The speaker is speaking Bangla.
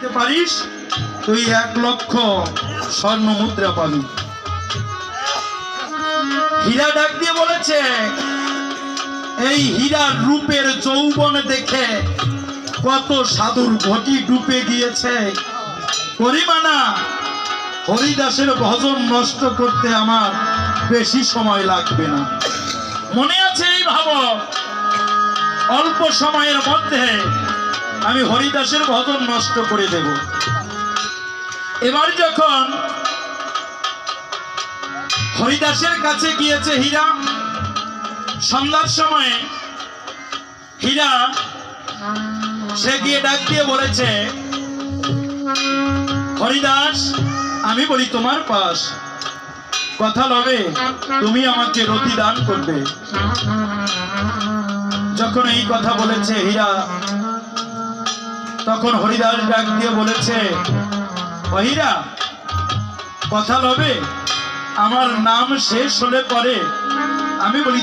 পারিস তুই 1 লক্ষ স্বর্ণ মুদ্রা পাবি। হীরা ডাক দিয়ে বলেছে, এই হীরার রূপের যৌবন দেখে কত সাধুর ঘটি ডুবে গিয়েছে। পরিমাণা হরিদাসের ভজন নষ্ট করতে আমার বেশি সময় লাগবে না। মনে আছে এই ভাবো, অল্প সময়ের মধ্যে আমি হরিদাসের ভজন নষ্ট করে দেব। এবার যখন হরিদাসের কাছে গিয়েছে হীরা, সন্ধ্যার সময় হীরা সে গিয়ে ডাক দিয়ে বলেছে, হরিদাস আমি বলি তোমার পাশ কথা লবে, তুমি আমাকে রতি দান করবে। যখন এই কথা বলেছে হীরা, তখন হরিদাস ডাক দিয়ে বলেছে, ও হীরা কথা লবে, আমার নাম শেষ হলে পরে আমি বলি